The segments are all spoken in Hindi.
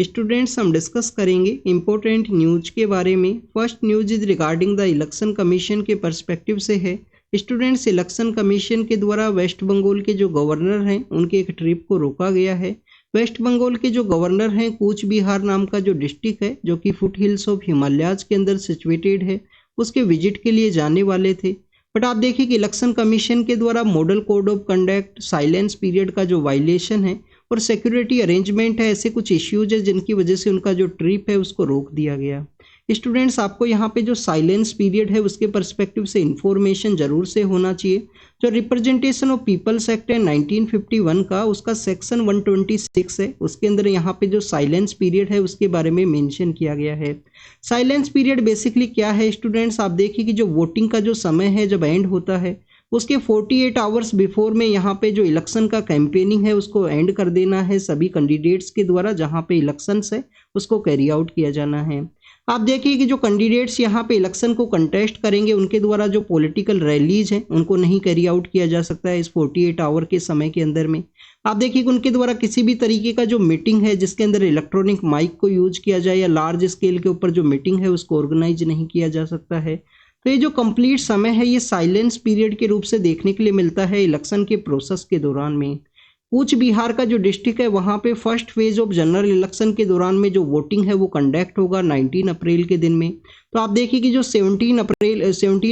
स्टूडेंट्स हम डिस्कस करेंगे इम्पोर्टेंट न्यूज के बारे में। First news is regarding the election commission के पर्सपेक्टिव से है। स्टूडेंट्स, इलेक्शन कमीशन के द्वारा वेस्ट बंगाल के जो गवर्नर हैं उनके एक ट्रिप को रोका गया है। वेस्ट बंगाल के जो गवर्नर हैं कूच बिहार नाम का जो डिस्ट्रिक्ट है जो कि फुट हिल्स ऑफ हिमालयाज के अंदर सिचुएटेड है, उसके विजिट के लिए जाने वाले थे। बट आप देखिए कि इलेक्शन कमीशन के द्वारा model code of conduct, silence period का जो वायलेशन है और सिक्योरिटी अरेंजमेंट है, ऐसे कुछ इश्यूज है जिनकी वजह से उनका जो ट्रिप है उसको रोक दिया गया। स्टूडेंट्स, आपको यहाँ पे जो साइलेंस पीरियड है उसके पर्सपेक्टिव से इंफॉर्मेशन जरूर से होना चाहिए। जो रिप्रेजेंटेशन ऑफ पीपल्स एक्ट है 1951 का, उसका सेक्शन 126 है, उसके अंदर यहाँ पे जो साइलेंस पीरियड है उसके बारे में मेंशन किया गया है। साइलेंस पीरियड बेसिकली क्या है स्टूडेंट्स, आप देखिए कि जो वोटिंग का जो समय है जब एंड होता है उसके 48 आवर्स बिफोर में यहाँ पे जो इलेक्शन का कैंपेनिंग है उसको एंड कर देना है सभी कैंडिडेट्स के द्वारा। जहाँ पे इलेक्शंस है उसको कैरी आउट किया जाना है। आप देखिए कि जो कैंडिडेट्स यहाँ पे इलेक्शन को कंटेस्ट करेंगे उनके द्वारा जो पॉलिटिकल रैलीज हैं उनको नहीं कैरी आउट किया जा सकता है इस 48 आवर के समय के अंदर में। आप देखिए कि उनके द्वारा किसी भी तरीके का जो मीटिंग है जिसके अंदर इलेक्ट्रॉनिक माइक को यूज किया जाए या लार्ज स्केल के ऊपर जो मीटिंग है उसको ऑर्गेनाइज नहीं किया जा सकता है। तो ये जो कंप्लीट समय है ये साइलेंस पीरियड के रूप से देखने के लिए मिलता है इलेक्शन के प्रोसेस के दौरान में। कूच बिहार का जो डिस्ट्रिक्ट है वहाँ पे first phase of general election के दौरान में जो वोटिंग है वो कंडक्ट होगा 19 अप्रैल के दिन में। तो आप देखिए कि जो 17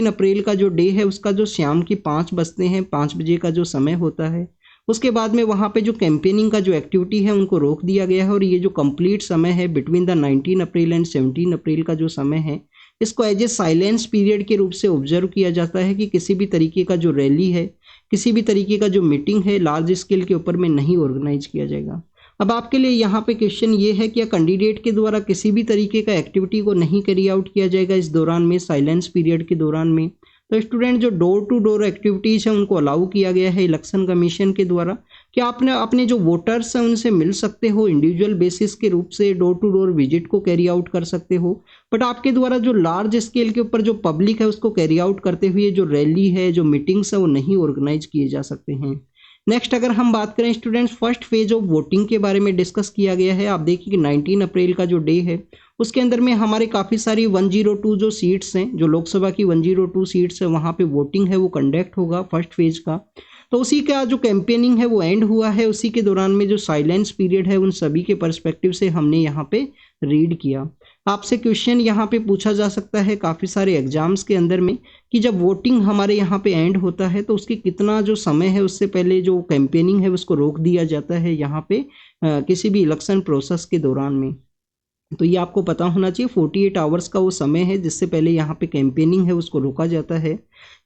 अप्रैल का जो डे है उसका जो शाम की 5 बजते हैं 5 बजे का जो समय होता है, उसके बाद में वहाँ पे जो कैंपेनिंग का जो एक्टिविटी है उनको रोक दिया गया है। और ये जो कंप्लीट समय है बिटवीन द 19 अप्रैल एंड 17 अप्रैल का जो समय है इसको एज ए साइलेंस पीरियड के रूप से ऑब्जर्व किया जाता है कि किसी भी तरीके का जो रैली है, किसी भी तरीके का जो मीटिंग है लार्ज स्केल के ऊपर में नहीं ऑर्गेनाइज किया जाएगा। अब आपके लिए यहाँ पे क्वेश्चन ये है कि कैंडिडेट के द्वारा किसी भी तरीके का एक्टिविटी को नहीं कैरी आउट किया जाएगा इस दौरान में, साइलेंस पीरियड के दौरान में। तो स्टूडेंट, जो डोर टू डोर एक्टिविटीज है उनको अलाउ किया गया है इलेक्शन कमीशन के द्वारा कि आपने अपने जो वोटर्स हैं उनसे मिल सकते हो, इंडिविजुअल बेसिस के रूप से डोर टू डोर विजिट को कैरी आउट कर सकते हो। बट आपके द्वारा जो लार्ज स्केल के ऊपर जो पब्लिक है उसको कैरी आउट करते हुए जो रैली है, जो मीटिंग्स है वो नहीं ऑर्गेनाइज किए जा सकते हैं। नेक्स्ट अगर हम बात करें students, first phase of voting के बारे में डिस्कस किया गया है। आप देखिए कि 19 अप्रैल का जो डे है उसके अंदर में हमारे काफ़ी सारी 102 जो सीट्स हैं, जो लोकसभा की 102 सीट्स है वहाँ पे वोटिंग है वो कंडक्ट होगा फर्स्ट फेज का। तो उसी का जो कैंपेनिंग है वो एंड हुआ है, उसी के दौरान में जो साइलेंस पीरियड है उन सभी के पर्सपेक्टिव से हमने यहाँ पे रीड किया। आपसे क्वेश्चन यहाँ पे पूछा जा सकता है काफ़ी सारे एग्जाम्स के अंदर में कि जब वोटिंग हमारे यहाँ पे एंड होता है तो उसकी कितना जो समय है उससे पहले जो कैंपेनिंग है उसको रोक दिया जाता है यहाँ पे किसी भी इलेक्शन प्रोसेस के दौरान में। तो ये आपको पता होना चाहिए 48 आवर्स का वो समय है जिससे पहले यहाँ पे कैंपेनिंग है उसको रोका जाता है।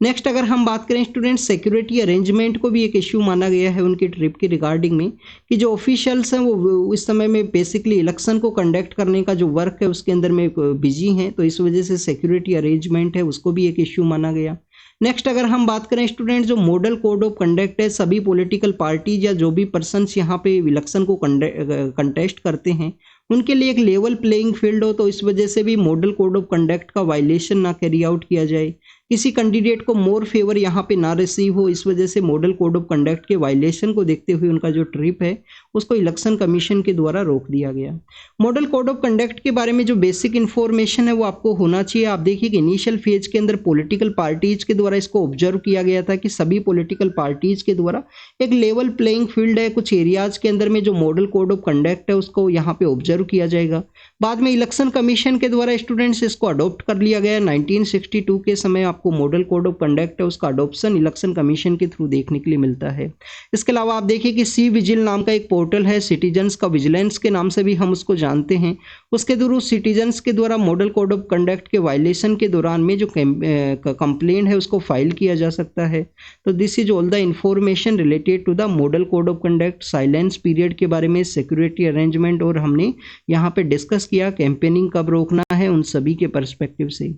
नेक्स्ट अगर हम बात करें स्टूडेंट, सिक्योरिटी अरेंजमेंट को भी एक इश्यू माना गया है उनकी ट्रिप के रिगार्डिंग में कि जो ऑफिशियल्स हैं वो इस समय में बेसिकली इलेक्शन को कंडक्ट करने का जो वर्क है उसके अंदर में बिजी हैं, तो इस वजह से सिक्योरिटी अरेंजमेंट है उसको भी एक इश्यू माना गया। नेक्स्ट अगर हम बात करें स्टूडेंट, जो मॉडल कोड ऑफ कंडक्ट है, सभी पॉलिटिकल पार्टीज या जो भी पर्सन्स यहाँ पे इलेक्शन को कंटेस्ट करते हैं उनके लिए एक लेवल प्लेइंग फील्ड हो, तो इस वजह से भी मॉडल कोड ऑफ कंडक्ट का वायलेशन ना कैरी आउट किया जाए, किसी कैंडिडेट को मोर फेवर यहाँ पे ना रिसीव हो, इस वजह से मॉडल कोड ऑफ कंडक्ट के वायलेशन को देखते हुए उनका जो ट्रिप है उसको इलेक्शन कमीशन के द्वारा रोक दिया गया। मॉडल कोड ऑफ कंडक्ट के बारे में जो बेसिक इन्फॉर्मेशन है वो आपको होना चाहिए। आप देखिए कि इनिशियल फेज के अंदर पॉलिटिकल पार्टीज के द्वारा इसको ऑब्जर्व किया गया था कि सभी पॉलिटिकल पार्टीज के द्वारा एक लेवल प्लेइंग फील्ड है, कुछ एरियाज के अंदर में जो मॉडल कोड ऑफ कंडक्ट है उसको यहाँ पे ऑब्जर्व किया जाएगा। बाद में इलेक्शन कमीशन के द्वारा स्टूडेंट्स इसको अडॉप्ट कर लिया गया 1962 के समय। आपको मॉडल कोड ऑफ कंडक्ट है उसका अडॉप्शन इलेक्शन कमीशन के थ्रू देखने के लिए मिलता है। इसके अलावा आप देखिए कि सी विजिल नाम का एक पोर्टल है, सिटीजन्स का विजिलेंस के नाम से भी हम उसको जानते हैं, उसके थ्रू सिटीजन्स के द्वारा मॉडल कोड ऑफ कंडक्ट के वायलेशन के दौरान में जो कंप्लेंट है उसको फाइल किया जा सकता है। तो this is all the information related to the model code of conduct, silence period के बारे में, सिक्योरिटी अरेंजमेंट, और हमने यहाँ पे डिस्कस किया कैंपेनिंग कब रोकना है उन सभी के पर्सपेक्टिव से।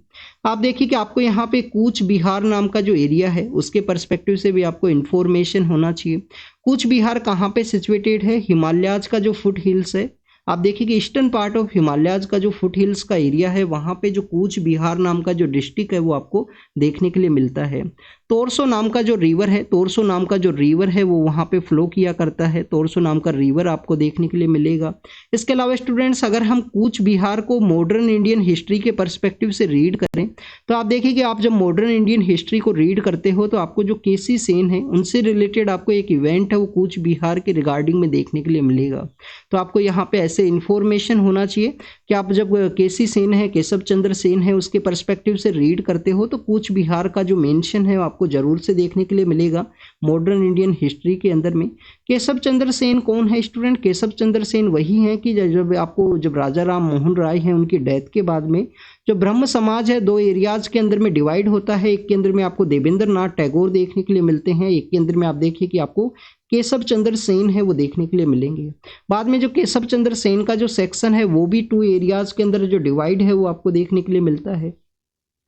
आप देखिए कि आपको यहाँ पे कूच बिहार नाम का जो एरिया है उसके पर्सपेक्टिव से भी आपको इन्फॉर्मेशन होना चाहिए। कूच बिहार कहाँ पे सिचुएटेड है? हिमालयाज का जो फुट हिल्स है, आप देखिए कि ईस्टर्न पार्ट ऑफ हिमालयाज का जो फुट हिल्स का एरिया है वहाँ पे जो कूच बिहार नाम का जो डिस्ट्रिक्ट है वो आपको देखने के लिए मिलता है। तोरसो नाम का जो रिवर है वो वहाँ पे फ्लो किया करता है। तोरसो नाम का रिवर आपको देखने के लिए मिलेगा। इसके अलावा स्टूडेंट्स अगर हम कूच बिहार को मॉडर्न इंडियन हिस्ट्री के पर्सपेक्टिव से रीड करें तो आप देखिए कि आप जब मॉडर्न इंडियन हिस्ट्री को रीड करते हो तो आपको जो केसी सेन है उनसे रिलेटेड आपको एक इवेंट है वो कूच बिहार के रिगार्डिंग में देखने के लिए मिलेगा। तो आपको यहाँ पे ऐसे इंफॉर्मेशन होना चाहिए कि आप जब केसी सेन है, केशव चंद्र सेन है, उसके पर्सपेक्टिव से रीड करते हो तो कूच बिहार का जो मेंशन है वो आपको जरूर से देखने के लिए मिलेगा मॉडर्न इंडियन हिस्ट्री के अंदर में। केशव चंद्र सेन कौन है स्टूडेंट? केशव चंद्र सेन वही है कि जब राजा राम मोहन राय हैं उनकी डेथ के बाद में जो ब्रह्म समाज है दो एरियाज के अंदर में डिवाइड होता है। एक के अंदर में आपको देवेंद्र नाथ टैगोर देखने के लिए मिलते हैं, एक के अंदर में आप देखिए कि आपको केशव चंद्र सेन है वो देखने के लिए मिलेंगे। बाद में जो केशव चंद्र सेन का जो सेक्शन है वो भी 2 एरियाज के अंदर जो डिवाइड है वो आपको देखने के लिए मिलता है।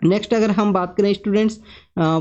नेक्स्ट अगर हम बात करें स्टूडेंट्स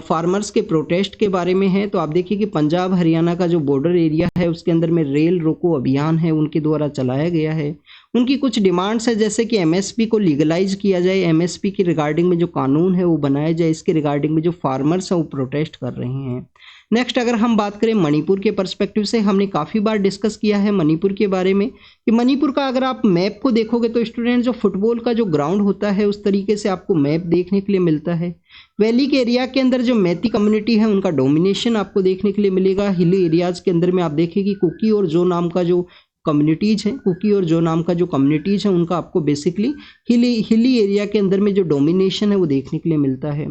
फार्मर्स के प्रोटेस्ट के बारे में है तो आप देखिए कि पंजाब हरियाणा का जो बॉर्डर एरिया है उसके अंदर में रेल रोको अभियान है उनके द्वारा चलाया गया है। उनकी कुछ डिमांड्स है जैसे कि एमएसपी को लीगलाइज किया जाए, एमएसपी के रिगार्डिंग में जो कानून है वो बनाया जाए, इसके रिगार्डिंग में जो फार्मर्स हैं वो प्रोटेस्ट कर रहे हैं। नेक्स्ट अगर हम बात करें मणिपुर के पर्सपेक्टिव से, हमने काफ़ी बार डिस्कस किया है मणिपुर के बारे में कि मणिपुर का अगर आप मैप को देखोगे तो स्टूडेंट जो फुटबॉल का जो ग्राउंड होता है उस तरीके से आपको मैप देखने के लिए मिलता है। वैली के एरिया के अंदर जो मैती कम्युनिटी है उनका डोमिनेशन आपको देखने के लिए मिलेगा। हिली एरियाज के अंदर में आप देखिए कि कुकी और जो नाम का जो कम्युनिटीज हैं, कुकी और जो नाम का जो कम्युनिटीज है उनका आपको बेसिकली हिली एरिया के अंदर में जो डोमिनेशन है वो देखने के लिए मिलता है।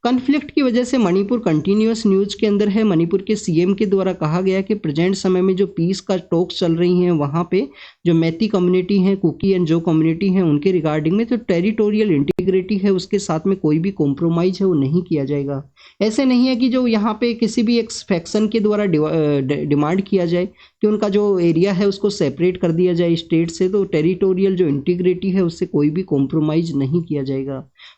कन्फ्लिक्ट की वजह से मणिपुर कंटिन्यूस न्यूज के अंदर है। मणिपुर के सीएम के द्वारा कहा गया कि प्रेजेंट समय में जो पीस का टॉक्स चल रही हैं वहाँ पे जो मैती कम्युनिटी है, कुकी एंड जो कम्युनिटी है उनके रिगार्डिंग में जो टेरिटोरियल इंटीग्रिटी है उसके साथ में कोई भी कॉम्प्रोमाइज है वो नहीं किया जाएगा। ऐसे नहीं है कि जो यहाँ पे किसी भी एक फैक्शन के द्वारा डिमांड किया जाए कि उनका जो एरिया है उसको सेपरेट कर दिया जाए स्टेट से, तो टेरिटोरियल जो इंटीग्रिटी है उससे कोई भी कॉम्प्रोमाइज नहीं किया जाएगा।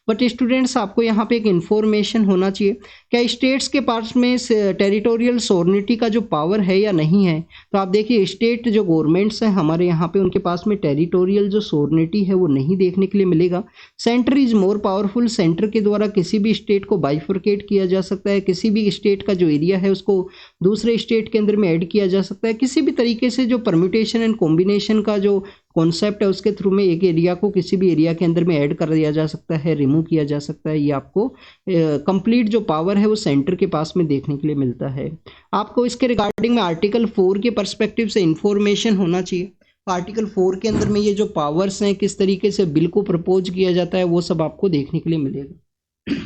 बट स्टूडेंट्स आपको यहाँ पे एक इन्फॉर्मेशन होना चाहिए, क्या स्टेट्स के पास में टेरिटोरियल सॉवरेनिटी का जो पावर है या नहीं है? तो आप देखिए स्टेट जो गवर्नमेंट्स हैं हमारे यहाँ पे उनके पास में टेरिटोरियल जो सॉवरेनिटी है वो नहीं देखने के लिए मिलेगा। Centre is more powerful. Centre के द्वारा किसी भी स्टेट को बाइफरकेट किया जा सकता है, किसी भी स्टेट का जो एरिया है उसको दूसरे स्टेट के अंदर में ऐड किया जा सकता है, किसी भी तरीके से जो परम्यूटेशन एंड कॉम्बिनेशन का जो कॉन्सेप्ट है उसके थ्रू में एक एरिया को किसी भी एरिया के अंदर में ऐड कर दिया जा सकता है, रिमूव किया जा सकता है। ये आपको कंप्लीट जो पावर है वो सेंटर के पास में देखने के लिए मिलता है। आपको इसके रिगार्डिंग में आर्टिकल 4 के पर्सपेक्टिव से इंफॉर्मेशन होना चाहिए। आर्टिकल 4 के अंदर में ये जो पावर्स हैं किस तरीके से बिल को प्रपोज किया जाता है वो सब आपको देखने के लिए मिलेगा।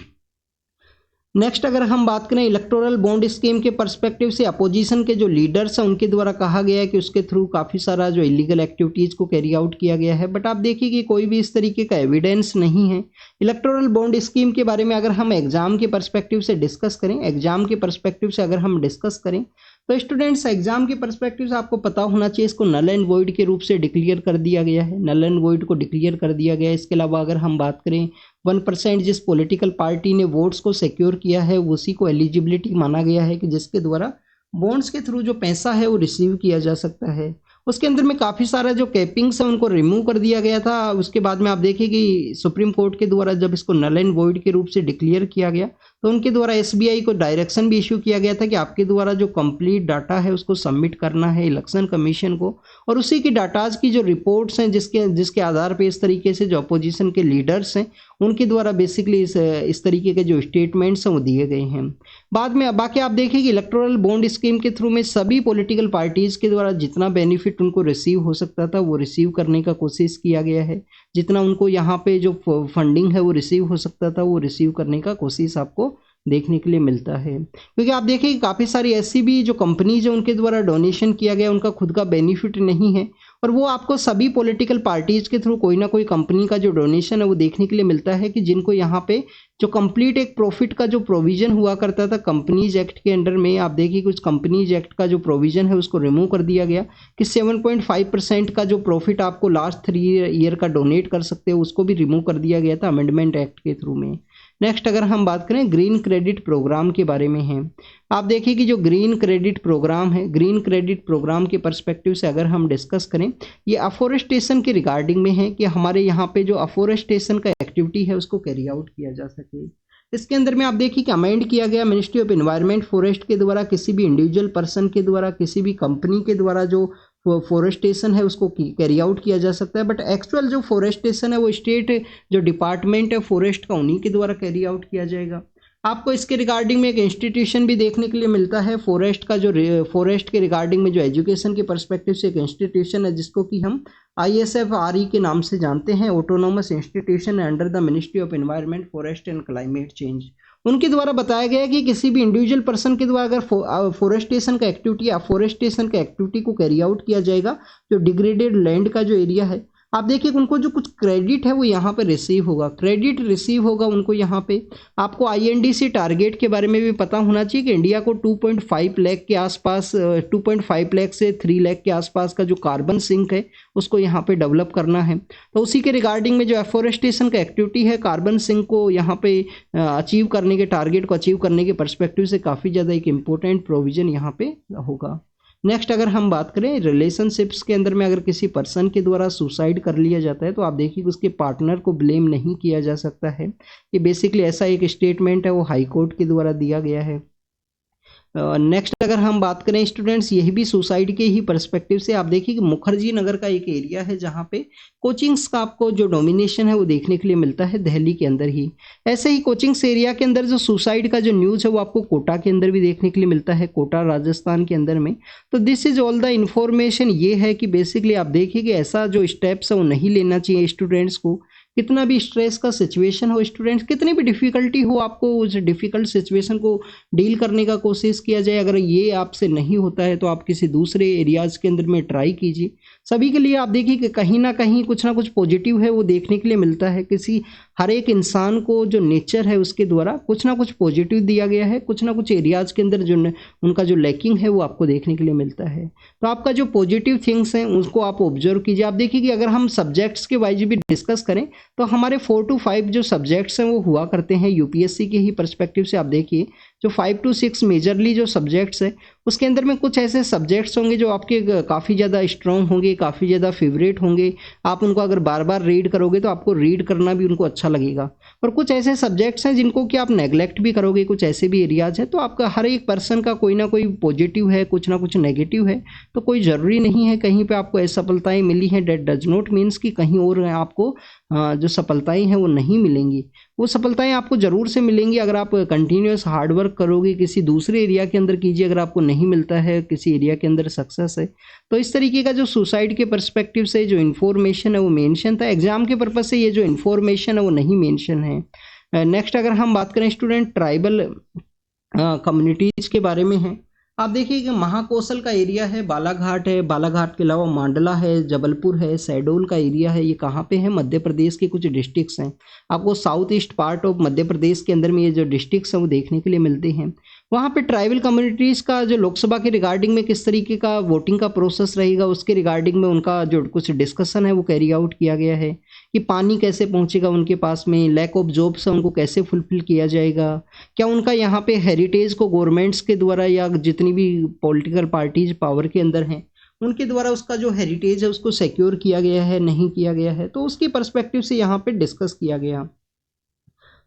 नेक्स्ट अगर हम बात करें इलेक्टोरल बॉन्ड स्कीम के पर्सपेक्टिव से, अपोजिशन के जो लीडर्स हैं उनके द्वारा कहा गया है कि उसके थ्रू काफ़ी सारा जो इलीगल एक्टिविटीज़ को कैरी आउट किया गया है, बट आप देखिए कि कोई भी इस तरीके का एविडेंस नहीं है। इलेक्टोरल बॉन्ड स्कीम के बारे में अगर हम एग्जाम के पर्सपेक्टिव से डिस्कस करें, एग्जाम के पर्सपेक्टिव से अगर हम डिस्कस करें तो स्टूडेंट्स एग्जाम के पर्सपेक्टिव से आपको पता होना चाहिए इसको नल एंड वॉइड के रूप से डिक्लेयर कर दिया गया है, नल एंड वॉइड को डिक्लेयर कर दिया गया है। इसके अलावा अगर हम बात करें 1% जिस पॉलिटिकल पार्टी ने वोट्स को सिक्योर किया है उसी को एलिजिबिलिटी माना गया है कि जिसके द्वारा बॉन्ड्स के थ्रू जो पैसा है वो रिसीव किया जा सकता है। उसके अंदर में काफ़ी सारा जो कैपिंग्स है उनको रिमूव कर दिया गया था। उसके बाद में आप देखिए कि सुप्रीम कोर्ट के द्वारा जब इसको नल एंड वॉइड के रूप से डिक्लेयर किया गया तो उनके द्वारा एसबीआई को डायरेक्शन भी इशू किया गया था कि आपके द्वारा जो कंप्लीट डाटा है उसको सबमिट करना है इलेक्शन कमीशन को, और उसी की डाटाज की जो रिपोर्ट्स हैं जिसके आधार पे इस तरीके से जो अपोजिशन के लीडर्स हैं उनके द्वारा बेसिकली इस तरीके के जो स्टेटमेंट्स हैं वो दिए गए हैं। बाद में बाकी आप देखिए कि इलेक्टोरल बॉन्ड स्कीम के थ्रू में सभी पॉलिटिकल पार्टीज़ के द्वारा जितना बेनिफिट उनको रिसीव हो सकता था वो रिसीव करने का कोशिश किया गया है, जितना उनको यहाँ पे जो फंडिंग है वो रिसीव हो सकता था वो रिसीव करने का कोशिश आपको देखने के लिए मिलता है। क्योंकि आप देखिए काफ़ी सारी ऐसी भी जो कंपनीज है उनके द्वारा डोनेशन किया गया, उनका खुद का बेनिफिट नहीं है, और वो आपको सभी पॉलिटिकल पार्टीज के थ्रू कोई ना कोई कंपनी का जो डोनेशन है वो देखने के लिए मिलता है कि जिनको यहाँ पे जो कंप्लीट एक प्रॉफिट का जो प्रोविजन हुआ करता था कंपनीज एक्ट के अंडर में, आप देखिए कुछ कंपनीज एक्ट का जो प्रोविजन है उसको रिमूव कर दिया गया कि 7.5% का जो प्रॉफिट आपको लास्ट 3 ईयर का डोनेट कर सकते हो उसको भी रिमूव कर दिया गया था अमेंडमेंट एक्ट के थ्रू में। नेक्स्ट अगर हम बात करें ग्रीन क्रेडिट प्रोग्राम के बारे में है, आप देखिए कि जो ग्रीन क्रेडिट प्रोग्राम है, ग्रीन क्रेडिट प्रोग्राम के पर्सपेक्टिव से अगर हम डिस्कस करें ये अफोरेस्टेशन के रिगार्डिंग में है कि हमारे यहाँ पे जो अफोरेस्टेशन का एक्टिविटी है उसको कैरी आउट किया जा सके। इसके अंदर में आप देखिए कि अमेंड किया गया मिनिस्ट्री ऑफ एनवायरनमेंट फॉरेस्ट के द्वारा किसी भी इंडिविजुअल पर्सन के द्वारा किसी भी कंपनी के द्वारा जो फॉरेस्टेशन है उसको कैरी आउट किया जा सकता है, बट एक्चुअल जो फॉरेस्टेशन है वो स्टेट जो डिपार्टमेंट है फॉरेस्ट का उन्हीं के द्वारा कैरी आउट किया जाएगा। आपको इसके रिगार्डिंग में एक इंस्टीट्यूशन भी देखने के लिए मिलता है फॉरेस्ट का, जो फॉरेस्ट के रिगार्डिंग में जो एजुकेशन के पर्सपेक्टिव से एक इंस्टीट्यूशन है जिसको कि हम ISFRE के नाम से जानते हैं, autonomous institution under the ministry of environment forest and climate change. उनके द्वारा बताया गया है कि किसी भी इंडिविजुअल पर्सन के द्वारा अगर फॉरेस्टेशन का एक्टिविटी को कैरी आउट किया जाएगा, जो डिग्रेडेड लैंड का जो एरिया है, आप देखिए उनको जो कुछ क्रेडिट है वो यहाँ पे रिसीव होगा, क्रेडिट रिसीव होगा उनको यहाँ पे। आपको INDC टारगेट के बारे में भी पता होना चाहिए कि इंडिया को 2.5 लाख के आसपास 2.5 लाख से 3 लाख के आसपास का जो कार्बन सिंक है उसको यहाँ पे डेवलप करना है। तो उसी के रिगार्डिंग में जो एफोरेस्टेशन का एक्टिविटी है कार्बन सिंक को यहाँ पे अचीव करने के टारगेट को अचीव करने के परस्पेक्टिव से काफ़ी ज़्यादा एक इम्पोर्टेंट प्रोविजन यहाँ पे होगा। नेक्स्ट अगर हम बात करें रिलेशनशिप्स के अंदर में, अगर किसी पर्सन के द्वारा सुसाइड कर लिया जाता है तो आप देखिए उसके पार्टनर को ब्लेम नहीं किया जा सकता है। ये बेसिकली ऐसा एक स्टेटमेंट है वो हाई कोर्ट के द्वारा दिया गया है। नेक्स्ट अगर हम बात करें स्टूडेंट्स, यही भी सुसाइड के ही पर्सपेक्टिव से, आप देखिए कि मुखर्जी नगर का एक एरिया है जहाँ पे कोचिंग्स का आपको जो डोमिनेशन है वो देखने के लिए मिलता है दिल्ली के अंदर ही। ऐसे ही कोचिंग्स एरिया के अंदर जो सुसाइड का जो न्यूज़ है वो आपको कोटा के अंदर भी देखने के लिए मिलता है, कोटा राजस्थान के अंदर में। तो this is all the information. ये है कि बेसिकली आप देखिए कि ऐसा जो स्टेप्स है वो नहीं लेना चाहिए स्टूडेंट्स को। कितना भी स्ट्रेस का सिचुएशन हो स्टूडेंट्स, कितनी भी डिफिकल्टी हो, आपको उस डिफिकल्ट सिचुएशन को डील करने का कोशिश किया जाए। अगर ये आपसे नहीं होता है तो आप किसी दूसरे एरियाज के अंदर में ट्राई कीजिए। सभी के लिए आप देखिए कि कहीं ना कहीं कुछ ना कुछ पॉजिटिव है वो देखने के लिए मिलता है। किसी हर एक इंसान को जो नेचर है उसके द्वारा कुछ ना कुछ पॉजिटिव दिया गया है, कुछ ना कुछ एरियाज के अंदर जो उनका जो लैकिंग है वो आपको देखने के लिए मिलता है। तो आपका जो पॉजिटिव थिंग्स हैं उसको आप ऑब्जर्व कीजिए। आप देखिए कि अगर हम सब्जेक्ट्स के वाइज भी डिस्कस करें तो हमारे 4 to 5 जो सब्जेक्ट्स हैं वो हुआ करते हैं यूपीएससी के ही पर्सपेक्टिव से। आप देखिए जो 5 to 6 मेजरली जो सब्जेक्ट्स है उसके अंदर में कुछ ऐसे सब्जेक्ट्स होंगे जो आपके काफ़ी ज़्यादा स्ट्रॉन्ग होंगे, काफ़ी ज़्यादा फेवरेट होंगे। आप उनको अगर बार बार रीड करोगे तो आपको रीड करना भी उनको अच्छा लगेगा। और कुछ ऐसे सब्जेक्ट्स हैं जिनको कि आप नेगलेक्ट भी करोगे, कुछ ऐसे भी एरियाज है। तो आपका हर एक पर्सन का कोई ना कोई पॉजिटिव है, कुछ ना कुछ नेगेटिव है। तो कोई ज़रूरी नहीं है कहीं पे आपको असफलताएं मिली हैं डेट डज नॉट मीन्स कि कहीं और आपको जो सफलताएं हैं वो नहीं मिलेंगी। वो सफलताएं आपको ज़रूर से मिलेंगी अगर आप कंटिन्यूस हार्डवर्क करोगे। किसी दूसरे एरिया के अंदर कीजिए, अगर आपको नहीं मिलता है किसी एरिया के अंदर सक्सेस है। तो इस तरीके का जो सुसाइड के पर्सपेक्टिव से जो इन्फॉर्मेशन है वो मेंशन था। एग्जाम के पर्पज से ये जो इन्फॉर्मेशन है वो नहीं मेंशन है। नेक्स्ट अगर हम बात करें स्टूडेंट ट्राइबल कम्युनिटीज के बारे में है। आप देखिए कि महाकौशल का एरिया है, बालाघाट है, बालाघाट के अलावा मांडला है, जबलपुर है, शहडोल का एरिया है। ये कहाँ पे है? मध्य प्रदेश के कुछ डिस्ट्रिक्ट्स हैं। आपको south east part of Madhya Pradesh के अंदर में ये जो डिस्ट्रिक्ट्स हैं वो देखने के लिए मिलते हैं। वहाँ पे ट्राइबल कम्युनिटीज़ का जो लोकसभा के रिगार्डिंग में किस तरीके का वोटिंग का प्रोसेस रहेगा उसके रिगार्डिंग में उनका जो कुछ डिस्कशन है वो कैरी आउट किया गया है कि पानी कैसे पहुँचेगा उनके पास में, लैक ऑफ जॉब्स है उनको कैसे फुलफिल किया जाएगा, क्या उनका यहाँ पे हेरिटेज को गवर्नमेंट्स के द्वारा या जितनी भी पॉलिटिकल पार्टीज पावर के अंदर हैं उनके द्वारा उसका जो हेरिटेज है उसको सिक्योर किया गया है, नहीं किया गया है। तो उसके पर्सपेक्टिव से यहाँ पे डिस्कस किया गया।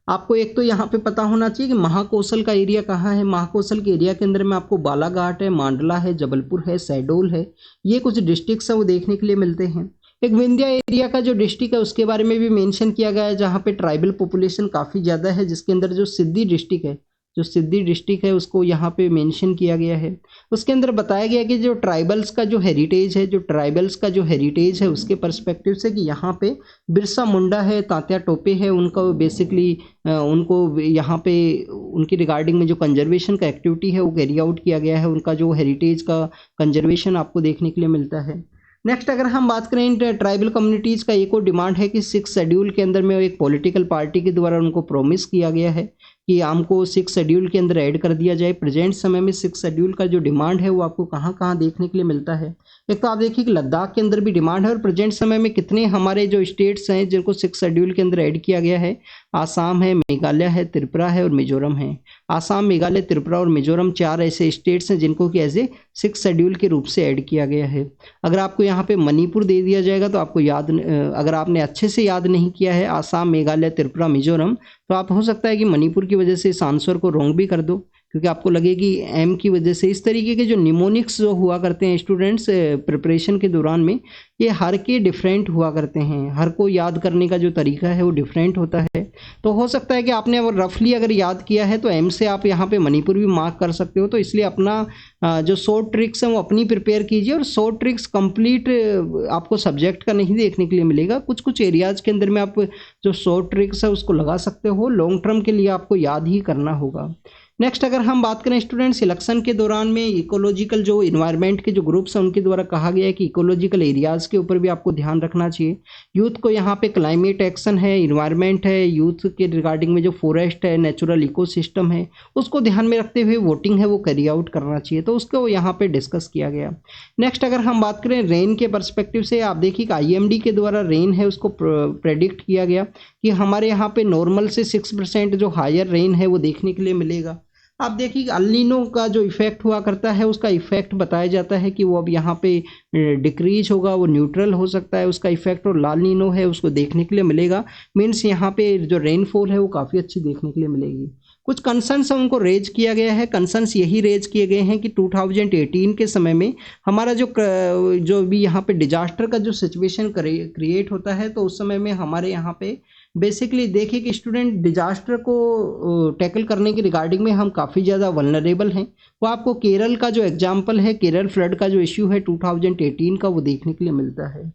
आपको एक तो यहाँ पे पता होना चाहिए कि महाकौशल का एरिया कहाँ है। महाकौशल के एरिया के अंदर में आपको बालाघाट है, मांडला है, जबलपुर है, शहडोल है, ये कुछ डिस्ट्रिक्ट्स है वो देखने के लिए मिलते हैं। एक विंध्या एरिया का जो डिस्ट्रिक्ट है उसके बारे में भी मेंशन किया गया है जहाँ पे ट्राइबल पॉपुलेशन काफ़ी ज़्यादा है, जिसके अंदर जो सिद्धि डिस्ट्रिक्ट है, जो सिद्धि डिस्ट्रिक्ट है उसको यहाँ पे मेंशन किया गया है। उसके अंदर बताया गया कि जो ट्राइबल्स का जो हेरिटेज है, जो ट्राइबल्स का जो हेरिटेज है उसके पर्सपेक्टिव से कि यहाँ पे बिरसा मुंडा है, तात्या टोपे है, उनका बेसिकली उनको यहाँ पे उनकी रिगार्डिंग में जो कंजर्वेशन का एक्टिविटी है वो कैरी आउट किया गया है। उनका जो हेरिटेज का कंजर्वेशन आपको देखने के लिए मिलता है। नेक्स्ट अगर हम बात करें ट्राइबल कम्युनिटीज़ का एक और डिमांड है कि 6 शेड्यूल के अंदर में एक पॉलिटिकल पार्टी के द्वारा उनको प्रॉमिस किया गया है कि हमको 6 शेड्यूल के अंदर ऐड कर दिया जाए। प्रेजेंट समय में 6 शेड्यूल का जो डिमांड है वो आपको कहाँ कहाँ देखने के लिए मिलता है। एक तो आप देखिए कि लद्दाख के अंदर भी डिमांड है और प्रेजेंट समय में कितने हमारे जो स्टेट्स हैं जिनको 6 शेड्यूल के अंदर ऐड किया गया है। आसाम है, मेघालय है, त्रिपुरा है और मिजोरम है। आसाम, मेघालय, त्रिपुरा और मिजोरम 4 ऐसे स्टेट्स हैं जिनको कि एज ए 6 शेड्यूल के रूप से ऐड किया गया है। अगर आपको यहाँ पे मणिपुर दे दिया जाएगा तो आपको याद, अगर आपने अच्छे से याद नहीं किया है आसाम, मेघालय, त्रिपुरा, मिजोरम, तो आप हो सकता है कि मणिपुर की वजह से इस आंसर को रॉन्ग भी कर दो, क्योंकि आपको लगे कि एम की वजह से। इस तरीके के जो निमोनिक्स जो हुआ करते हैं स्टूडेंट्स प्रिपरेशन के दौरान में, ये हर के डिफरेंट हुआ करते हैं, हर को याद करने का जो तरीका है वो डिफरेंट होता है। तो हो सकता है कि आपने अगर रफली अगर याद किया है तो एम से आप यहाँ पे मणिपुर भी मार्क कर सकते हो। तो इसलिए अपना जो शॉर्ट ट्रिक्स हैं वो अपनी प्रिपेयर कीजिए, और शॉर्ट ट्रिक्स कंप्लीट आपको सब्जेक्ट का नहीं देखने के लिए मिलेगा। कुछ कुछ एरियाज के अंदर में आप जो शॉर्ट ट्रिक्स है उसको लगा सकते हो, लॉन्ग टर्म के लिए आपको याद ही करना होगा। नेक्स्ट अगर हम बात करें स्टूडेंट्स, इलेक्शन के दौरान में इकोलॉजिकल जो इन्वायरमेंट के जो ग्रुप्स हैं उनके द्वारा कहा गया है कि इकोलॉजिकल एरियाज के ऊपर भी आपको ध्यान रखना चाहिए। यूथ को यहाँ पे क्लाइमेट एक्शन है, इन्वायरमेंट है, यूथ के रिगार्डिंग में जो फॉरेस्ट है, नेचुरल इकोसिस्टम है, उसको ध्यान में रखते हुए वोटिंग है वो कैरी आउट करना चाहिए। तो उसको यहाँ पे डिस्कस किया गया। नेक्स्ट अगर हम बात करें रेन के परस्पेक्टिव से, आप देखिए कि IMD के द्वारा रेन है उसको प्रेडिक्ट किया गया कि हमारे यहाँ पे नॉर्मल से 6% जो हायर रेन है वो देखने के लिए मिलेगा। आप देखिए अल नीनो का जो इफेक्ट हुआ करता है उसका इफेक्ट बताया जाता है कि वो अब यहाँ पे डिक्रीज होगा, वो न्यूट्रल हो सकता है उसका इफेक्ट, और लाल नीनो है उसको देखने के लिए मिलेगा। मीन्स यहाँ पे जो रेनफॉल है वो काफ़ी अच्छी देखने के लिए मिलेगी। कुछ कंसर्न्स उनको रेज किया गया है। कंसर्न्स यही रेज किए गए हैं कि 2018 के समय में हमारा जो भी यहाँ पे डिजास्टर का जो सिचुएशन क्रिएट होता है, तो उस समय में हमारे यहाँ पे बेसिकली देखिए कि स्टूडेंट डिजास्टर को टैकल करने के रिगार्डिंग में हम काफ़ी ज़्यादा वल्नरेबल हैं। वो आपको केरल का जो एग्जाम्पल है, केरल फ्लड का जो इश्यू है 2018 का, वो देखने के लिए मिलता है।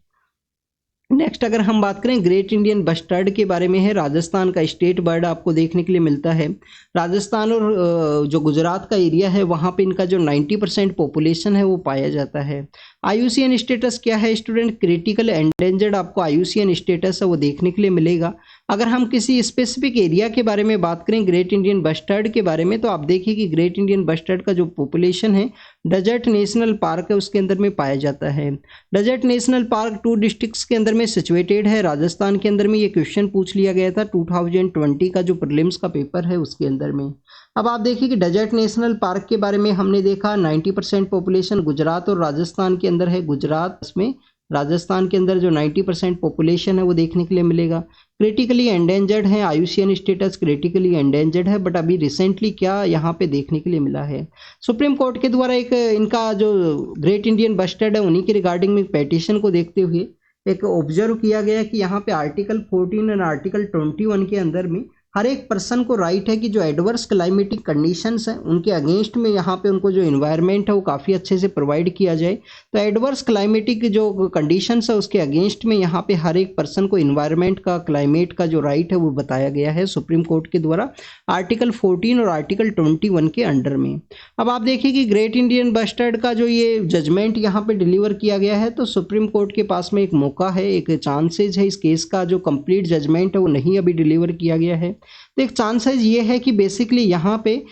नेक्स्ट अगर हम बात करें ग्रेट इंडियन बस्टर्ड के बारे में है, राजस्थान का स्टेट बर्ड आपको देखने के लिए मिलता है। राजस्थान और जो गुजरात का एरिया है वहाँ पे इनका जो 90% पॉपुलेशन है वो पाया जाता है। IUCN स्टेटस क्या है स्टूडेंट, क्रिटिकल एंडेंजर्ड आपको IUCN स्टेटस है वो देखने के लिए मिलेगा। अगर हम किसी स्पेसिफिक एरिया के बारे में बात करें ग्रेट इंडियन बस्टर्ड के बारे में, तो आप देखिए कि ग्रेट इंडियन बस्टर्ड का जो पॉपुलेशन है डेजर्ट नेशनल पार्क है उसके अंदर में पाया जाता है। डेजर्ट नेशनल पार्क 2 डिस्ट्रिक्ट्स के अंदर में सिचुएटेड है राजस्थान के अंदर में। ये क्वेश्चन पूछ लिया गया था 2020 का जो प्रीलिम्स का पेपर है उसके अंदर में। अब आप देखिए कि डेजर्ट नेशनल पार्क के बारे में हमने देखा 90% पॉपुलेशन गुजरात और राजस्थान के अंदर है। गुजरात में राजस्थान के अंदर जो 90% पॉपुलेशन है वो देखने के लिए मिलेगा। क्रिटिकली एंडेंजर्ड है, IUCN स्टेटस क्रिटिकली एंडेंजर्ड है, बट अभी रिसेंटली क्या यहाँ पे देखने के लिए मिला है, सुप्रीम कोर्ट के द्वारा एक इनका जो ग्रेट इंडियन बस्टर्ड है उन्हीं के रिगार्डिंग में पेटिशन को देखते हुए एक ऑब्जर्व किया गया कि यहाँ पे आर्टिकल 14 और आर्टिकल 21 के अंदर में हर एक पर्सन को राइट है कि जो एडवर्स क्लाइमेटिक कंडीशंस हैं उनके अगेंस्ट में यहाँ पे उनको जो इन्वायरमेंट है वो काफ़ी अच्छे से प्रोवाइड किया जाए। तो एडवर्स क्लाइमेटिक जो कंडीशंस है उसके अगेंस्ट में यहाँ पे हर एक पर्सन को इन्वायरमेंट का, क्लाइमेट का जो राइट है वो बताया गया है सुप्रीम कोर्ट के द्वारा आर्टिकल 14 और आर्टिकल 21 के अंडर में। अब आप देखिए कि ग्रेट इंडियन बस्टर्ड का जो ये जजमेंट यहाँ पे डिलीवर किया गया है, तो सुप्रीम कोर्ट के पास में एक मौका है, एक चांसेज है। इस केस का जो कंप्लीट जजमेंट है वो नहीं अभी डिलीवर किया गया है। तो एक चांसेस ये है कि बेसिकली यहाँ पे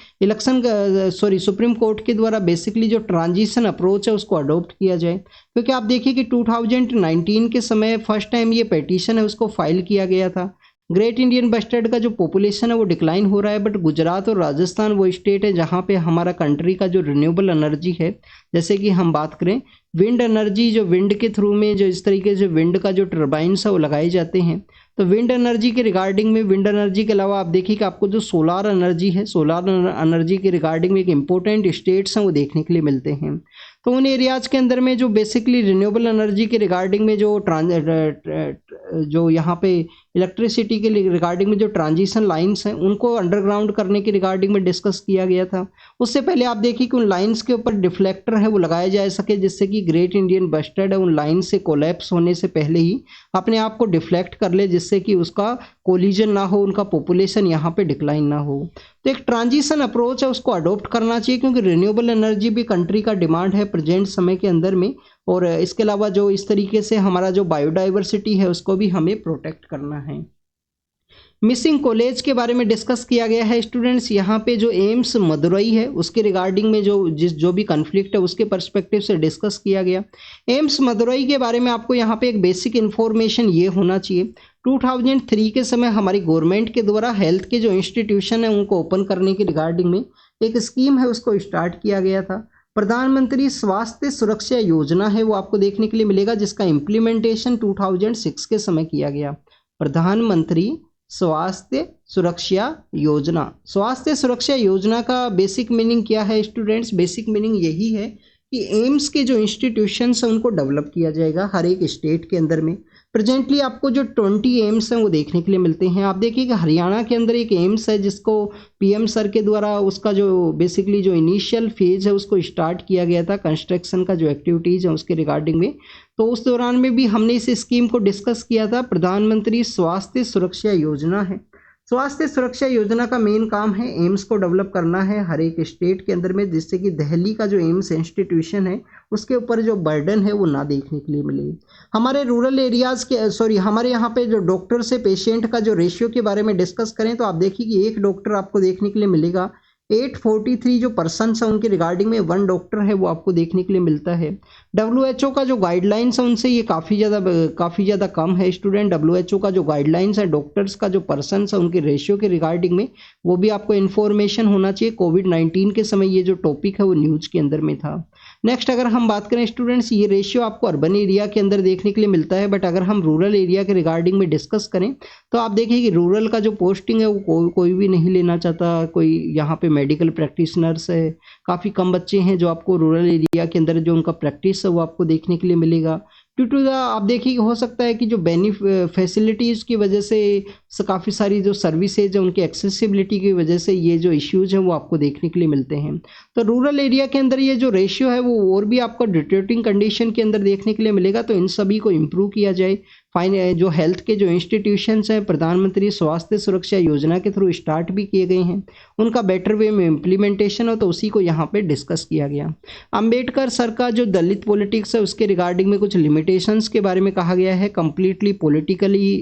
सुप्रीम कोर्ट के द्वारा बेसिकली जो ट्रांजिशन अप्रोच है उसको अडॉप्ट किया जाए। क्योंकि आप देखिए कि 2019 के समय फर्स्ट टाइम ये पेटिशन है उसको फाइल किया गया था। ग्रेट इंडियन बस्टर्ड का जो पॉपुलेशन है वो डिक्लाइन हो रहा है, बट गुजरात और राजस्थान वो स्टेट है जहाँ पे हमारा कंट्री का जो रिन्यूएबल एनर्जी है, जैसे कि हम बात करें विंड एनर्जी, जो विंड के थ्रू में जो इस तरीके से विंड का जो टर्बाइंस है वो लगाए जाते हैं। तो विंड एनर्जी के रिगार्डिंग में, विंड एनर्जी के अलावा आप देखिए कि आपको जो सोलार एनर्जी है, सोलार एनर्जी के रिगार्डिंग में एक इंपॉर्टेंट स्टेट्स हैं वो देखने के लिए मिलते हैं। तो उन एरियाज़ के अंदर में जो बेसिकली रिन्यूएबल एनर्जी के रिगार्डिंग में जो यहाँ पे इलेक्ट्रिसिटी के रिगार्डिंग में जो ट्रांजिशन लाइंस हैं उनको अंडरग्राउंड करने के रिगार्डिंग में डिस्कस किया गया था। उससे पहले आप देखिए कि उन लाइंस के ऊपर डिफ्लेक्टर है वो लगाया जा सके, जिससे कि ग्रेट इंडियन बस्टर्ड है उन लाइन से कोलैप्स होने से पहले ही अपने आप को डिफ्लेक्ट कर ले, जिससे कि उसका कोलिजन ना हो, उनका पॉपुलेशन यहाँ पे डिक्लाइन ना हो। तो एक ट्रांजिशन अप्रोच है उसको अडॉप्ट करना चाहिए, क्योंकि रिन्यूएबल एनर्जी भी कंट्री का डिमांड है प्रेजेंट समय के अंदर में। और इसके अलावा जो इस तरीके से हमारा जो बायोडाइवर्सिटी है उसको भी हमें प्रोटेक्ट करना है। मिसिंग कॉलेज के बारे में डिस्कस किया गया है स्टूडेंट्स। यहाँ पे जो एम्स मदुरई है उसके रिगार्डिंग में जो भी कन्फ्लिक्ट है उसके पर्सपेक्टिव से डिस्कस किया गया। एम्स मदुरई के बारे में आपको यहाँ पे एक बेसिक इन्फॉर्मेशन ये होना चाहिए, 2003 के समय हमारी गवर्नमेंट के द्वारा हेल्थ के जो इंस्टीट्यूशन है उनको ओपन करने के रिगार्डिंग में एक स्कीम है उसको स्टार्ट किया गया था। प्रधानमंत्री स्वास्थ्य सुरक्षा योजना है वो आपको देखने के लिए मिलेगा, जिसका इम्प्लीमेंटेशन 2006 के समय किया गया। प्रधानमंत्री स्वास्थ्य सुरक्षा योजना। स्वास्थ्य सुरक्षा योजना का बेसिक मीनिंग क्या है स्टूडेंट्स? बेसिक मीनिंग यही है कि एम्स के जो इंस्टीट्यूशंस हैं उनको डेवलप किया जाएगा हर एक स्टेट के अंदर में। प्रेजेंटली आपको जो 20 एम्स हैं वो देखने के लिए मिलते हैं। आप देखिए कि हरियाणा के अंदर एक एम्स है जिसको पीएम सर के द्वारा उसका जो बेसिकली जो इनिशियल फेज है उसको स्टार्ट किया गया था, कंस्ट्रक्शन का जो एक्टिविटीज़ है उसके रिगार्डिंग में। तो उस दौरान में भी हमने इस स्कीम को डिस्कस किया था। प्रधानमंत्री स्वास्थ्य सुरक्षा योजना है। स्वास्थ्य सुरक्षा योजना का मेन काम है एम्स को डेवलप करना है हर एक स्टेट के अंदर में, जिससे कि दिल्ली का जो एम्स इंस्टीट्यूशन है उसके ऊपर जो बर्डन है वो ना देखने के लिए मिले। हमारे रूरल एरियाज़ के हमारे यहाँ पे जो डॉक्टर से पेशेंट का जो रेशियो के बारे में डिस्कस करें तो आप देखिए कि एक डॉक्टर आपको देखने के लिए मिलेगा 843 जो पर्सनस है उनके रिगार्डिंग में 1 डॉक्टर है वो आपको देखने के लिए मिलता है। WHO का जो गाइडलाइंस है उनसे ये काफ़ी ज़्यादा कम है स्टूडेंट। WHO का जो गाइडलाइंस है डॉक्टर्स का जो पर्सनस है उनके रेशियो के रिगार्डिंग में वो भी आपको इन्फॉर्मेशन होना चाहिए। कोविड-19 के समय ये जो टॉपिक है वो न्यूज़ के अंदर में था। नेक्स्ट अगर हम बात करें स्टूडेंट्स, ये रेशियो आपको अर्बन एरिया के अंदर देखने के लिए मिलता है, बट अगर हम रूरल एरिया के रिगार्डिंग में डिस्कस करें तो आप देखिए कि रूरल का जो पोस्टिंग है वो कोई भी नहीं लेना चाहता। कोई यहाँ पे मेडिकल प्रैक्टिशनर्स है, काफ़ी कम बच्चे हैं जो आपको रूरल एरिया के अंदर जो उनका प्रैक्टिस है वो आपको देखने के लिए मिलेगा। ड्यू टू द आप देखिए हो सकता है कि जो फैसिलिटीज़ की वजह से काफ़ी सारी जो सर्विसेज है उनकी एक्सेसिबिलिटी की वजह से ये जो इश्यूज हैं वो आपको देखने के लिए मिलते हैं। तो रूरल एरिया के अंदर ये जो रेशियो है वो और भी आपको डिटेरियोरेटिंग कंडीशन के अंदर देखने के लिए मिलेगा। तो इन सभी को इम्प्रूव किया जाए। जो हेल्थ के जो इंस्टीट्यूशंस हैं प्रधानमंत्री स्वास्थ्य सुरक्षा योजना के थ्रू स्टार्ट भी किए गए हैं, उनका बेटर वे में इम्प्लीमेंटेशन हो तो उसी को यहाँ पे डिस्कस किया गया। अंबेडकर सर का जो दलित पॉलिटिक्स है उसके रिगार्डिंग में कुछ लिमिटेशंस के बारे में कहा गया है। कंप्लीटली पॉलिटिकली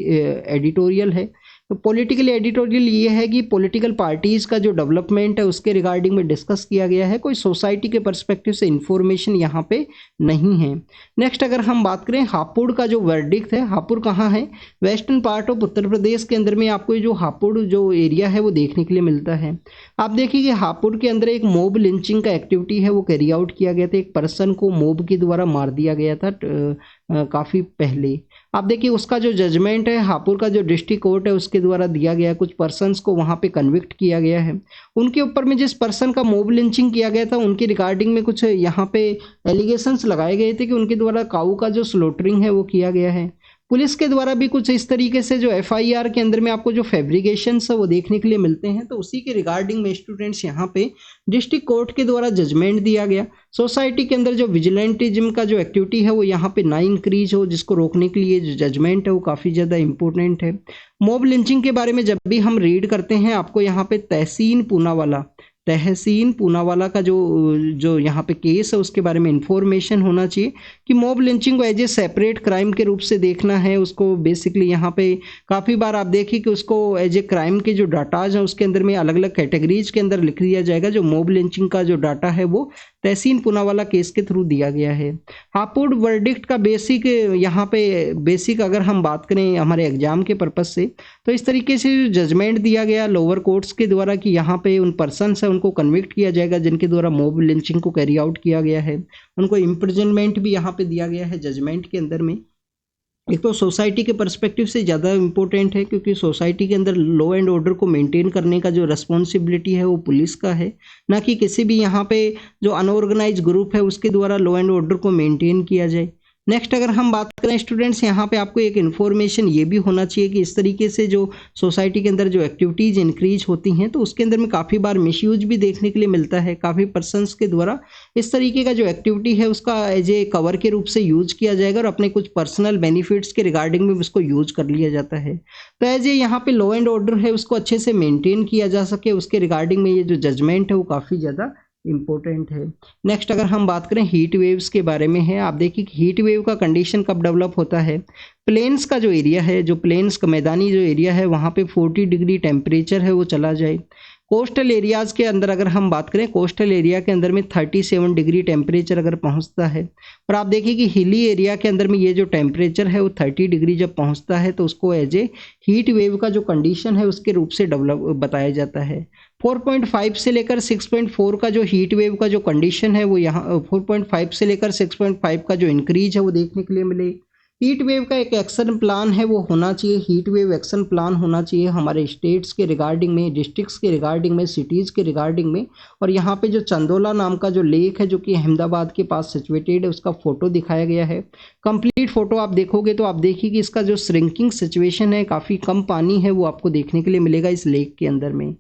एडिटोरियल है। तो पॉलिटिकल एडिटोरियल ये है कि पॉलिटिकल पार्टीज़ का जो डेवलपमेंट है उसके रिगार्डिंग में डिस्कस किया गया है। कोई सोसाइटी के पर्सपेक्टिव से इंफॉर्मेशन यहाँ पे नहीं है। नेक्स्ट अगर हम बात करें हापुड़ का जो वर्डिक्ट है, हापुड़ कहाँ है? Western part of Uttar Pradesh के अंदर में आपको ये जो हापुड़ जो एरिया है वो देखने के लिए मिलता है। आप देखिए कि हापुड़ के अंदर एक मोब लिंचिंग का एक्टिविटी है वो कैरी आउट किया गया था। एक पर्सन को मोब के द्वारा मार दिया गया था काफ़ी पहले। आप देखिए उसका जो जजमेंट है हापुड़ का जो डिस्ट्रिक्ट कोर्ट है उसके द्वारा दिया गया। कुछ पर्सन्स को वहाँ पे कन्विक्ट किया गया है। उनके ऊपर में जिस पर्सन का मोब लिंचिंग किया गया था उनके रिगार्डिंग में कुछ यहाँ पे एलिगेशंस लगाए गए थे कि उनके द्वारा काऊ का जो स्लोटरिंग है वो किया गया है। पुलिस के द्वारा भी कुछ इस तरीके से जो FIR के अंदर में आपको जो फैब्रिकेशंस है वो देखने के लिए मिलते हैं। तो उसी के रिगार्डिंग में स्टूडेंट्स यहाँ पे डिस्ट्रिक्ट कोर्ट के द्वारा जजमेंट दिया गया। सोसाइटी के अंदर जो विजिलेंटिज्म का जो एक्टिविटी है वो यहाँ पे ना इंक्रीज हो, जिसको रोकने के लिए जो जजमेंट है वो काफ़ी ज़्यादा इंपॉर्टेंट है। मॉब लिंचिंग के बारे में जब भी हम रीड करते हैं आपको यहाँ पे तहसीन पूनावाला का जो यहाँ पे केस है उसके बारे में इंफॉर्मेशन होना चाहिए कि मॉब लिंचिंग को एज ए सेपरेट क्राइम के रूप से देखना है उसको। बेसिकली यहाँ पे काफ़ी बार आप देखिए कि उसको एज ए क्राइम के जो डाटाज हैं उसके अंदर में अलग अलग कैटेगरीज के अंदर लिख दिया जाएगा। जो मॉब लिंचिंग का जो डाटा है वो तहसीन पूनावाला केस के थ्रू दिया गया है। हापुड़ वर्डिक्ट का बेसिक अगर हम बात करें हमारे एग्जाम के पर्पज से तो इस तरीके से जजमेंट दिया गया लोअर कोर्ट्स के द्वारा कि यहाँ पे उन पर्सन्स है उनको कन्विक्ट किया जाएगा जिनके द्वारा मॉब लिंचिंग को कैरी आउट किया गया है। उनको इम्प्रिजनमेंट भी यहाँ पे दिया गया है जजमेंट के अंदर में। एक तो सोसाइटी के पर्सपेक्टिव से ज़्यादा इम्पोर्टेंट है क्योंकि सोसाइटी के अंदर लॉ एंड ऑर्डर को मेंटेन करने का जो रिस्पॉन्सिबिलिटी है वो पुलिस का है, ना कि किसी भी यहाँ पे जो अनऑर्गेनाइज ग्रुप है उसके द्वारा लॉ एंड ऑर्डर को मेंटेन किया जाए। नेक्स्ट अगर हम बात करें स्टूडेंट्स यहाँ पे आपको एक इन्फॉर्मेशन ये भी होना चाहिए कि इस तरीके से जो सोसाइटी के अंदर जो एक्टिविटीज़ इंक्रीज होती हैं तो उसके अंदर में काफ़ी बार मिसयूज भी देखने के लिए मिलता है। काफ़ी पर्सन्स के द्वारा इस तरीके का जो एक्टिविटी है उसका एज ए कवर के रूप से यूज किया जाएगा और अपने कुछ पर्सनल बेनिफिट्स के रिगार्डिंग में उसको यूज कर लिया जाता है। तो एज ए यहाँ पे लॉ एंड ऑर्डर है उसको अच्छे से मेनटेन किया जा सके उसके रिगार्डिंग में ये जो जजमेंट है वो काफ़ी ज़्यादा इम्पोर्टेंट है। नेक्स्ट अगर हम बात करें हीट वेव्स के बारे में है, आप देखिए कि हीट वेव का कंडीशन कब डेवलप होता है। प्लेन्स का जो एरिया है, जो प्लेन्स का मैदानी जो एरिया है वहाँ पे 40 डिग्री टेम्परेचर है वो चला जाए। कोस्टल एरियाज़ के अंदर अगर हम बात करें कोस्टल एरिया के अंदर में 37 डिग्री टेम्परेचर अगर पहुंचता है और आप देखिए कि हिली एरिया के अंदर में ये जो टेम्परेचर है वो 30 डिग्री जब पहुंचता है तो उसको एज ए हीट वेव का जो कंडीशन है उसके रूप से डेवलप बताया जाता है। 4.5 से लेकर 6.4 का जो हीट वेव का जो कंडीशन है वो यहाँ 4.5 से लेकर 6.5 का जो इंक्रीज है वो देखने के लिए मिले। हीट वेव का एक एक्शन प्लान है वो होना चाहिए, हीट वेव एक्शन प्लान होना चाहिए हमारे स्टेट्स के रिगार्डिंग में, डिस्ट्रिक्ट्स के रिगार्डिंग में, सिटीज़ के रिगार्डिंग में। और यहाँ पे जो चंदोला नाम का जो लेक है जो कि अहमदाबाद के पास सिचुएटेड है उसका फोटो दिखाया गया है। कंप्लीट फोटो आप देखोगे तो आप देखिए कि इसका जो श्रिंकिंग सिचुएशन है, काफ़ी कम पानी है वो आपको देखने के लिए मिलेगा इस लेक के अंदर में।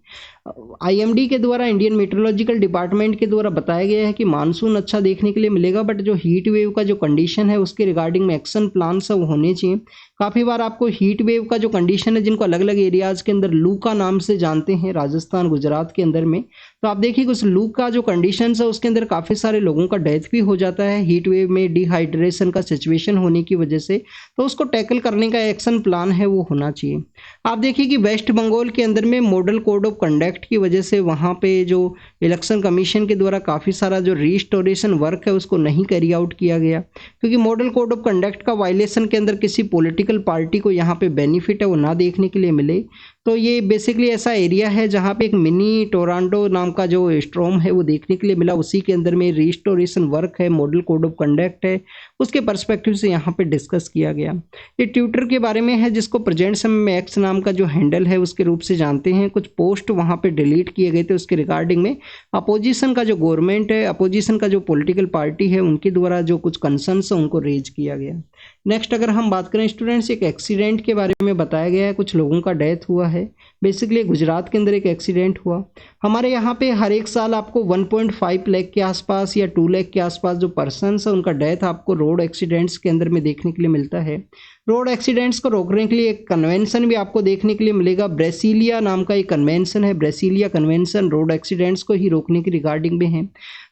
IMD के द्वारा, इंडियन मेट्रोलॉजिकल डिपार्टमेंट के द्वारा बताया गया है कि मानसून अच्छा देखने के लिए मिलेगा, बट जो हीट वेव का जो कंडीशन है उसके रिगार्डिंग में एक्शन प्लान सब होने चाहिए। काफ़ी बार आपको हीट वेव का जो कंडीशन है, जिनको अलग अलग एरियाज के अंदर लू का नाम से जानते हैं, राजस्थान गुजरात के अंदर में, तो आप देखिए उस लू का जो कंडीशन है उसके अंदर काफ़ी सारे लोगों का डेथ भी हो जाता है हीट वेव में, डिहाइड्रेशन का सिचुएशन होने की वजह से। तो उसको टैकल करने का एक्शन प्लान है वो होना चाहिए। आप देखिए कि वेस्ट बंगाल के अंदर में मॉडल कोड ऑफ कंडक्ट की वजह से वहाँ पे जो इलेक्शन कमीशन के द्वारा काफ़ी सारा जो रिस्टोरेशन वर्क है उसको नहीं कैरी आउट किया गया, क्योंकि मॉडल कोड ऑफ कंडक्ट का वायलेशन के अंदर किसी पॉलिटिकल पार्टी को यहाँ पे बेनिफिट है वो ना देखने के लिए मिले। तो ये बेसिकली ऐसा एरिया है जहाँ पे एक मिनी टोरंटो नाम का जो स्ट्रॉम है वो देखने के लिए मिला, उसी के अंदर में रिस्टोरेशन वर्क है, मॉडल कोड ऑफ कंडक्ट है, उसके पर्सपेक्टिव से यहाँ पे डिस्कस किया गया। ये ट्विटर के बारे में है जिसको प्रेजेंट समय में एक्स नाम का जो हैंडल है उसके रूप से जानते हैं। कुछ पोस्ट वहाँ पे डिलीट किए गए थे, उसके रिगार्डिंग में अपोजिशन का जो गवर्नमेंट है, अपोजिशन का जो पॉलिटिकल पार्टी है, उनके द्वारा जो कुछ कंसर्न्स है उनको रेज किया गया। नेक्स्ट अगर हम बात करें स्टूडेंट्स, एक एक्सीडेंट के बारे में बताया गया है, कुछ लोगों का डेथ हुआ है। बेसिकली गुजरात के अंदर एक एक्सीडेंट हुआ। हमारे यहाँ पे हर एक साल आपको 1.5 लाख के आसपास या 2 लाख के आसपास जो पर्सन्स है उनका डेथ आपको रोड एक्सीडेंट्स के अंदर में देखने के लिए मिलता है। रोड एक्सीडेंट्स को रोकने के लिए एक कन्वेंशन भी आपको देखने के लिए मिलेगा, ब्रेसिलिया नाम का एक कन्वेंशन है। ब्रेसिलिया कन्वेंशन रोड एक्सीडेंट्स को ही रोकने की रिगार्डिंग में है।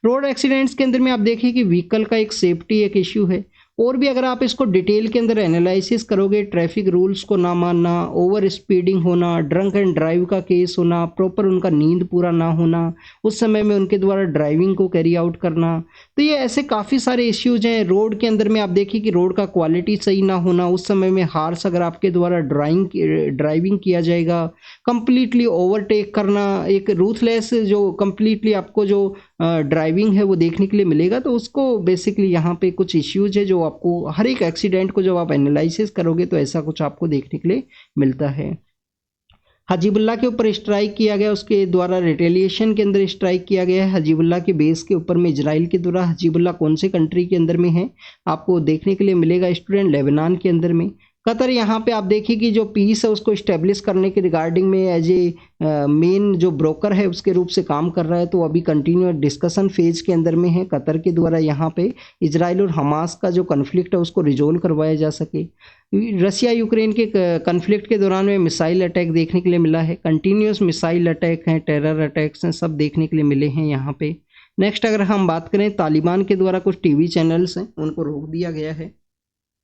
रोड एक्सीडेंट्स के अंदर में आप देखिए कि व्हीकल का एक सेफ्टी एक इश्यू है, और भी अगर आप इसको डिटेल के अंदर एनालिसिस करोगे, ट्रैफिक रूल्स को ना मानना, ओवर स्पीडिंग होना, ड्रंक एंड ड्राइव का केस होना, प्रॉपर उनका नींद पूरा ना होना, उस समय में उनके द्वारा ड्राइविंग को कैरी आउट करना, तो ये ऐसे काफ़ी सारे इश्यूज हैं। रोड के अंदर में आप देखिए कि रोड का क्वालिटी सही ना होना, उस समय में हार्श अगर आपके द्वारा ड्राइविंग किया जाएगा, कंप्लीटली ओवरटेक करना, एक रूथलेस जो कंप्लीटली आपको जो ड्राइविंग है वो देखने के लिए मिलेगा। तो उसको बेसिकली यहाँ पे कुछ इश्यूज है जो आपको हर एक एक्सीडेंट को जब आप एनालिसिस करोगे तो ऐसा कुछ आपको देखने के लिए मिलता है। हजीबुल्ला के ऊपर स्ट्राइक किया गया, उसके द्वारा रिटेलिएशन के अंदर स्ट्राइक किया गया है। हजीबुल्ला के बेस के ऊपर में इजराइल के द्वारा, हजीबुल्ला कौन से कंट्री के अंदर में है आपको देखने के लिए मिलेगा स्टूडेंट, लेबनान के अंदर में। कतर यहाँ पे आप देखिए कि जो पीस है उसको इस्टेब्लिश करने के रिगार्डिंग में एज ए मेन जो ब्रोकर है उसके रूप से काम कर रहा है। तो अभी कंटिन्यू डिस्कशन फेज के अंदर में है कतर के द्वारा यहाँ पे इजराइल और हमास का जो कन्फ्लिक्ट है उसको रिजोल्व करवाया जा सके। रसिया यूक्रेन के कन्फ्लिक्ट के दौरान में मिसाइल अटैक देखने के लिए मिला है, कंटिन्यूस मिसाइल अटैक हैं, टेरर अटैक्स हैं, सब देखने के लिए मिले हैं यहाँ पे। नेक्स्ट अगर हम बात करें, तालिबान के द्वारा कुछ टीवी चैनल्स हैं उनको रोक दिया गया है,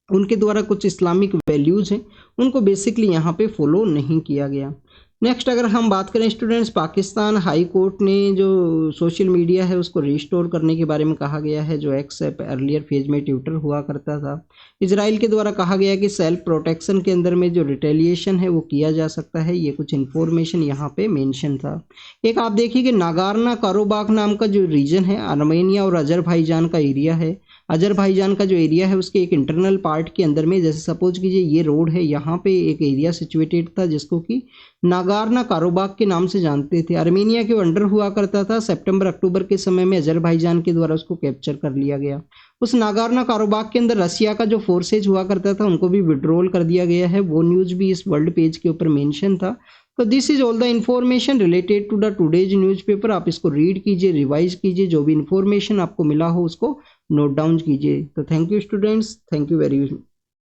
उनके द्वारा कुछ इस्लामिक वैल्यूज़ हैं उनको बेसिकली यहाँ पे फॉलो नहीं किया गया। नेक्स्ट अगर हम बात करें स्टूडेंट्स, पाकिस्तान हाई कोर्ट ने जो सोशल मीडिया है उसको रिस्टोर करने के बारे में कहा गया है, जो एक्स अर्लियर फेज में ट्विटर हुआ करता था। इजराइल के द्वारा कहा गया कि सेल्फ प्रोटेक्शन के अंदर में जो रिटेलिएशन है वो किया जा सकता है, ये कुछ इन्फॉर्मेशन यहाँ पे मेंशन था। एक आप देखिए कि नागार्नो कारोबाख नाम का जो रीजन है, आर्मेनिया और अजरबैजान का एरिया है। अजरबैजान का जो एरिया है उसके एक इंटरनल पार्ट के अंदर में, जैसे सपोज कीजिए ये रोड है, यहाँ पे एक एरिया सिचुएटेड था जिसको कि नागार्नो कारोबाख के नाम से जानते थे। आर्मेनिया के अंडर हुआ करता था। सितंबर अक्टूबर के समय में अजरबैजान के द्वारा उसको कैप्चर कर लिया गया। उस नागार्नो कारोबाख के अंदर रसिया का जो फोर्सेज हुआ करता था उनको भी विड्रॉल कर दिया गया है। वो न्यूज़ भी इस वर्ल्ड पेज के ऊपर मेंशन था। तो this is all the information related to the today's newspaper. आप इसको रीड कीजिए, रिवाइज कीजिए, जो भी इन्फॉर्मेशन आपको मिला हो उसको नोट डाउन कीजिए। तो thank you students, thank you very much.